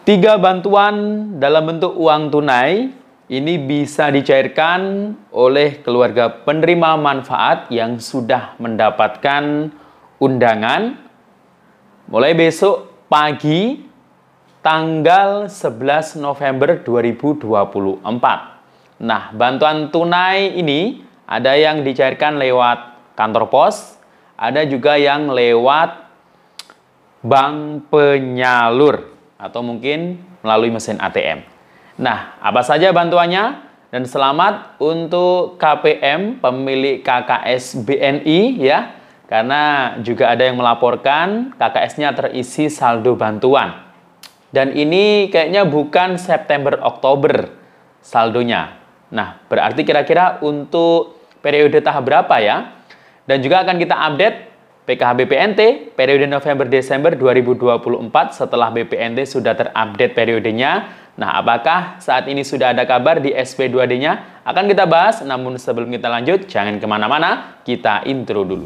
Tiga bantuan dalam bentuk uang tunai ini bisa dicairkan oleh keluarga penerima manfaat yang sudah mendapatkan undangan mulai besok pagi tanggal 11 November 2024. Nah, bantuan tunai ini ada yang dicairkan lewat kantor pos, ada juga yang lewat bank penyalur atau mungkin melalui mesin ATM. Nah, apa saja bantuannya? Dan selamat untuk KPM pemilik KKS BNI ya, karena juga ada yang melaporkan KKS-nya terisi saldo bantuan. Dan ini kayaknya bukan September-Oktober saldonya. Nah, berarti kira-kira untuk periode tahap berapa ya? Dan juga akan kita update PKH-BPNT periode November-Desember 2024 setelah BPNT sudah terupdate periodenya. Nah, apakah saat ini sudah ada kabar di SP2D-nya? Akan kita bahas, namun sebelum kita lanjut, jangan kemana-mana, kita intro dulu.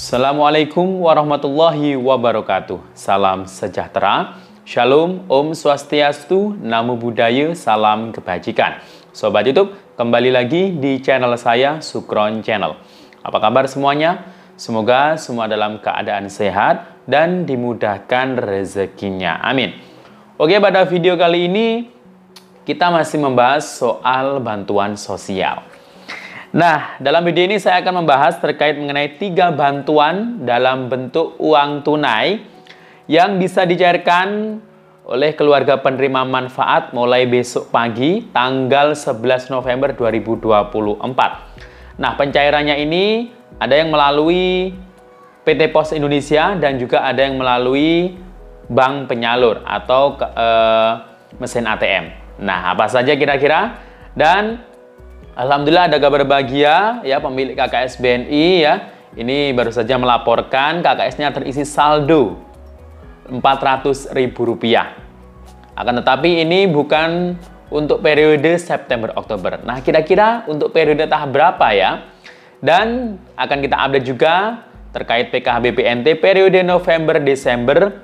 Assalamualaikum warahmatullahi wabarakatuh. Salam sejahtera, Shalom, Om Swastiastu, Namo Buddhaya, salam kebajikan. Sobat YouTube, kembali lagi di channel saya, Sukron Channel. Apa kabar semuanya? Semoga semua dalam keadaan sehat dan dimudahkan rezekinya. Amin. Oke, pada video kali ini kita masih membahas soal bantuan sosial. Nah, dalam video ini saya akan membahas terkait mengenai 3 bantuan dalam bentuk uang tunai yang bisa dicairkan oleh keluarga penerima manfaat mulai besok pagi tanggal 11 November 2024. Nah, pencairannya ini ada yang melalui PT Pos Indonesia dan juga ada yang melalui bank penyalur atau mesin ATM. Nah, apa saja kira-kira? Dan alhamdulillah ada kabar bahagia ya, pemilik KKS BNI ya. Ini baru saja melaporkan KKS-nya terisi saldo Rp400.000. Akan tetapi ini bukan untuk periode September-Oktober. Nah, kira-kira untuk periode tahap berapa ya? Dan akan kita update juga terkait PKH-BPNT periode November-Desember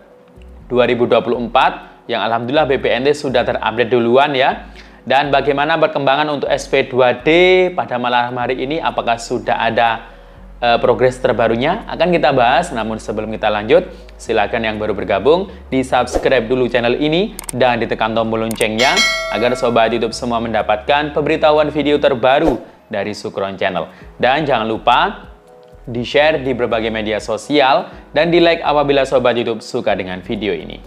2024 yang alhamdulillah BPNT sudah terupdate duluan ya. Dan bagaimana perkembangan untuk SP2D pada malam hari ini, apakah sudah ada progres terbarunya, akan kita bahas. Namun sebelum kita lanjut, silakan yang baru bergabung di subscribe dulu channel ini dan ditekan tombol loncengnya agar sobat YouTube semua mendapatkan pemberitahuan video terbaru dari Sukron Channel. Dan jangan lupa di share di berbagai media sosial dan di like apabila sobat YouTube suka dengan video ini.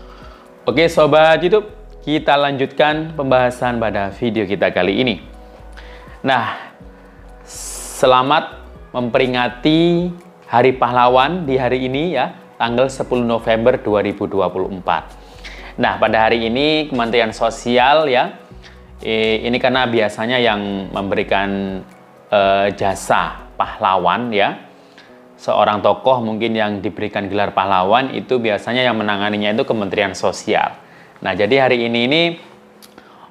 Oke sobat YouTube, kita lanjutkan pembahasan pada video kita kali ini. Nah, selamat memperingati Hari Pahlawan di hari ini ya, tanggal 10 November 2024. Nah, pada hari ini Kementerian Sosial ya, ini karena biasanya yang memberikan jasa pahlawan ya, seorang tokoh mungkin yang diberikan gelar pahlawan itu biasanya yang menanganinya itu Kementerian Sosial. Nah, jadi hari ini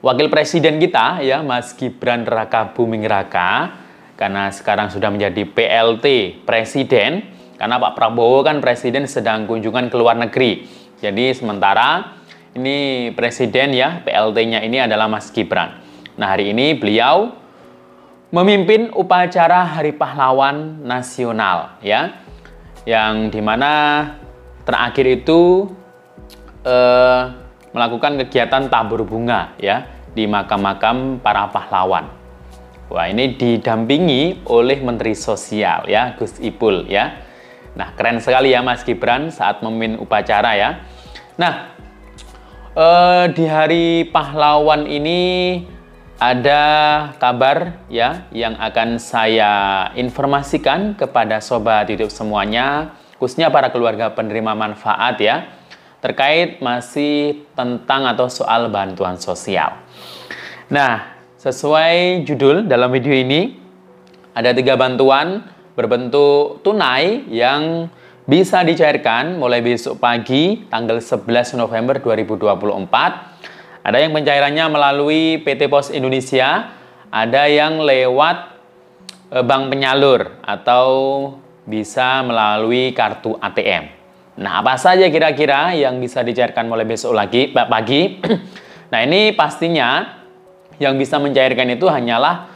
Wakil Presiden kita ya, Mas Gibran Rakabuming Raka, karena sekarang sudah menjadi PLT Presiden, karena Pak Prabowo kan Presiden sedang kunjungan ke luar negeri. Jadi sementara ini Presiden ya, PLT-nya ini adalah Mas Gibran. Nah, hari ini beliau memimpin upacara Hari Pahlawan Nasional ya, yang dimana terakhir itu melakukan kegiatan tabur bunga ya di makam-makam para pahlawan. Wah, ini didampingi oleh Menteri Sosial ya, Gus Ipul ya. Nah, keren sekali ya Mas Gibran saat memimpin upacara ya. Nah, di Hari Pahlawan ini ada kabar ya yang akan saya informasikan kepada sobat YouTube semuanya, khususnya para keluarga penerima manfaat ya, terkait masih tentang atau soal bantuan sosial. Nah, sesuai judul dalam video ini, ada 3 bantuan berbentuk tunai yang bisa dicairkan mulai besok pagi tanggal 11 November 2024. Ada yang pencairannya melalui PT Pos Indonesia, ada yang lewat bank penyalur atau bisa melalui kartu ATM. Nah, apa saja kira-kira yang bisa dicairkan mulai besok pagi? Nah, ini pastinya yang bisa mencairkan itu hanyalah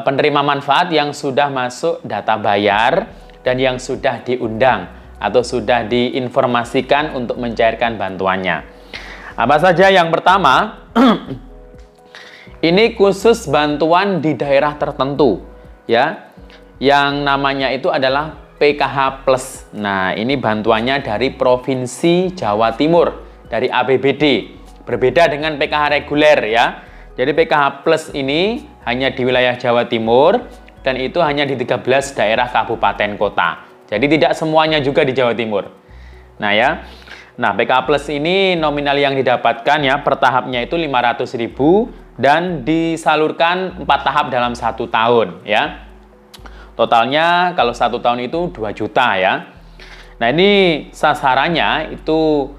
penerima manfaat yang sudah masuk data bayar dan yang sudah diundang atau sudah diinformasikan untuk mencairkan bantuannya. Apa saja? Yang pertama, ini khusus bantuan di daerah tertentu, ya. Yang namanya itu adalah PKH Plus. Nah, ini bantuannya dari Provinsi Jawa Timur, dari APBD. Berbeda dengan PKH reguler, ya. Jadi PKH Plus ini hanya di wilayah Jawa Timur dan itu hanya di 13 daerah kabupaten kota. Jadi tidak semuanya juga di Jawa Timur. Nah, ya. Nah, PKH Plus ini nominal yang didapatkan ya per tahapnya itu 500.000 dan disalurkan 4 tahap dalam 1 tahun, ya. Totalnya kalau 1 tahun itu 2 juta ya. Nah, ini sasarannya itu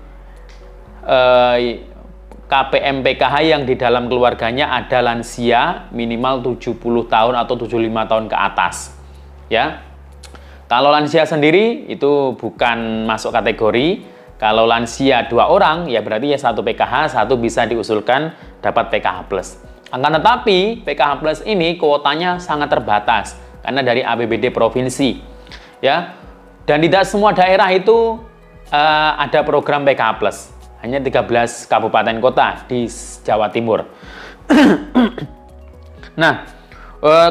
KPM PKH yang di dalam keluarganya ada lansia minimal 70 tahun atau 75 tahun ke atas. Ya. Kalau lansia sendiri itu bukan masuk kategori. Kalau lansia 2 orang ya berarti ya 1 PKH, 1 bisa diusulkan dapat PKH Plus. Akan tetapi PKH Plus ini kuotanya sangat terbatas karena dari APBD provinsi, ya. Dan tidak semua daerah itu ada program PKH Plus. Hanya 13 kabupaten kota di Jawa Timur. Nah,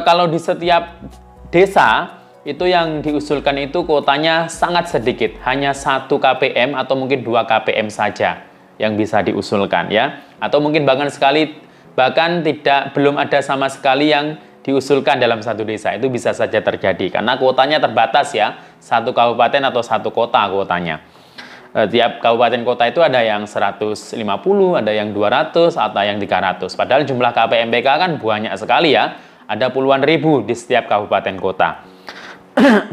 kalau di setiap desa itu yang diusulkan itu kuotanya sangat sedikit, hanya 1 KPM atau mungkin 2 KPM saja yang bisa diusulkan, ya. Atau mungkin bahkan belum ada sama sekali yang diusulkan dalam 1 desa. Itu bisa saja terjadi karena kuotanya terbatas ya, 1 kabupaten atau 1 kota kuotanya. Tiap kabupaten kota itu ada yang 150, ada yang 200 atau yang 300. Padahal jumlah KPMPK kan banyak sekali ya, ada puluhan ribu di setiap kabupaten kota.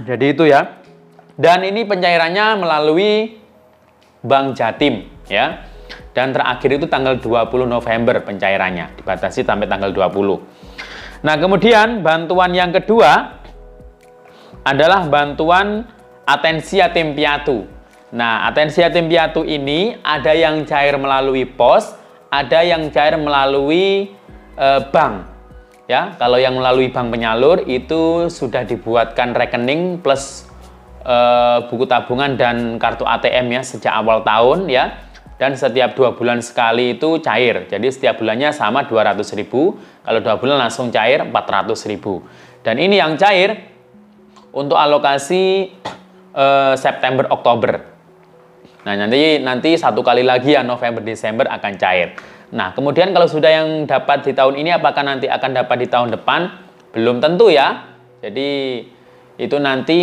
Jadi itu ya. Dan ini pencairannya melalui Bank Jatim ya. Dan terakhir itu tanggal 20 November pencairannya, dibatasi sampai tanggal 20. Nah, kemudian bantuan yang kedua adalah bantuan Atensi Yatim Piatu. Nah, Atensi Yatim Piatu ini ada yang cair melalui pos, ada yang cair melalui bank. Ya, kalau yang melalui bank penyalur itu sudah dibuatkan rekening plus buku tabungan dan kartu ATM ya sejak awal tahun ya. Dan setiap 2 bulan sekali itu cair. Jadi setiap bulannya sama 200.000. Kalau 2 bulan langsung cair 400.000. Dan ini yang cair untuk alokasi September Oktober. Nah, nanti 1 kali lagi ya November Desember akan cair. Nah, kemudian kalau sudah yang dapat di tahun ini apakah nanti akan dapat di tahun depan? Belum tentu ya. Jadi itu nanti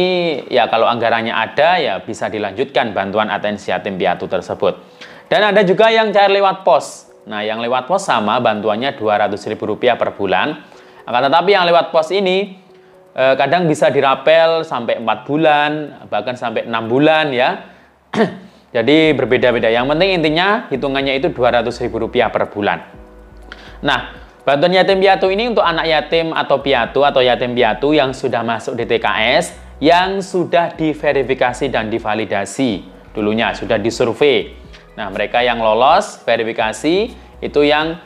ya kalau anggarannya ada ya bisa dilanjutkan bantuan Atensi Yatim Piatu tersebut. Dan ada juga yang cair lewat pos. Nah, yang lewat pos sama bantuannya Rp200.000 per bulan. Akan tetapi yang lewat pos ini kadang bisa dirapel sampai 4 bulan, bahkan sampai 6 bulan ya. Jadi berbeda-beda. Yang penting intinya hitungannya itu Rp200.000 per bulan. Nah, bantuan yatim piatu ini untuk anak yatim atau piatu atau yatim piatu yang sudah masuk DTKS, yang sudah diverifikasi dan divalidasi dulunya, sudah disurvei. Nah, mereka yang lolos verifikasi itu yang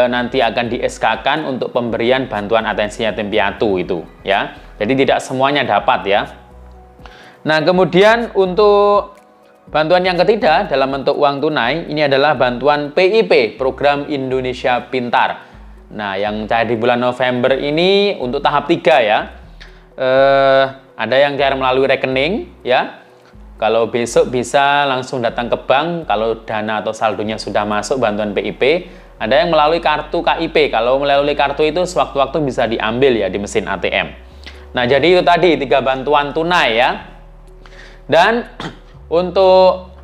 nanti akan di SK-kan untuk pemberian bantuan atensi yatim piatu itu ya. Jadi tidak semuanya dapat ya. Nah, kemudian untuk bantuan yang ketiga dalam bentuk uang tunai ini adalah bantuan PIP, Program Indonesia Pintar. Nah, yang cair di bulan November ini untuk tahap 3 ya. Ada yang cair melalui rekening ya. Kalau besok bisa langsung datang ke bank, kalau dana atau saldonya sudah masuk bantuan PIP. Ada yang melalui kartu KIP, kalau melalui kartu itu sewaktu-waktu bisa diambil ya di mesin ATM. Nah, jadi itu tadi 3 bantuan tunai ya. Dan untuk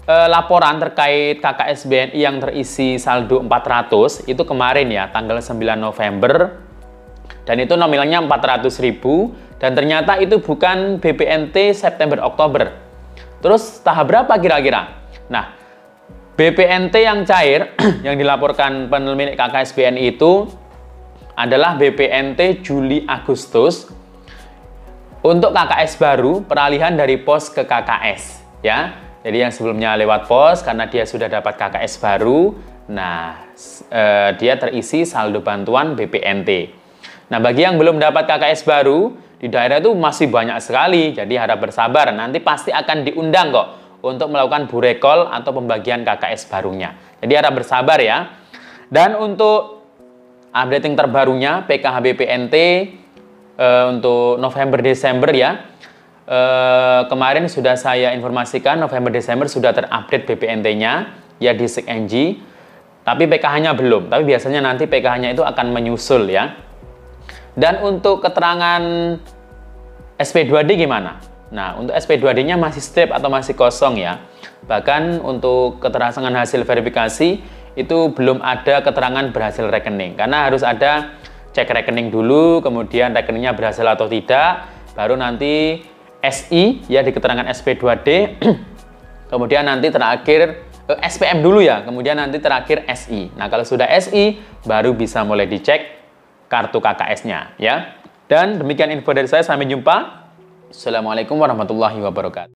laporan terkait KKS BNI yang terisi saldo 400, itu kemarin ya, tanggal 9 November. Dan itu nominalnya 400.000, dan ternyata itu bukan BPNT September-Oktober. Terus tahap berapa kira-kira? Nah, BPNT yang cair yang dilaporkan pemilik KKS BNI itu adalah BPNT Juli-Agustus Untuk KKS baru, peralihan dari pos ke KKS ya. Jadi yang sebelumnya lewat pos, karena dia sudah dapat KKS baru, nah dia terisi saldo bantuan BPNT. Nah, bagi yang belum dapat KKS baru, di daerah itu masih banyak sekali, jadi harap bersabar, nanti pasti akan diundang kok untuk melakukan burekol atau pembagian KKS barunya. Jadi harap bersabar ya. Dan untuk updating terbarunya PKH BPNT untuk November-Desember ya, kemarin sudah saya informasikan November-Desember sudah terupdate BPNT-nya ya di SIKNG, tapi PKH-nya belum, tapi biasanya nanti PKH-nya itu akan menyusul ya. Dan untuk keterangan SP2D gimana? Nah, untuk SP2D-nya masih strip atau masih kosong ya. Bahkan untuk keterangan hasil verifikasi itu belum ada keterangan berhasil rekening, karena harus ada cek rekening dulu, kemudian rekeningnya berhasil atau tidak, baru nanti SI ya di keterangan SP2D, kemudian nanti terakhir SPM dulu ya, kemudian nanti terakhir SI. Nah, kalau sudah SI baru bisa mulai dicek kartu KKS-nya ya. Dan demikian info dari saya, sampai jumpa. Assalamualaikum warahmatullahi wabarakatuh.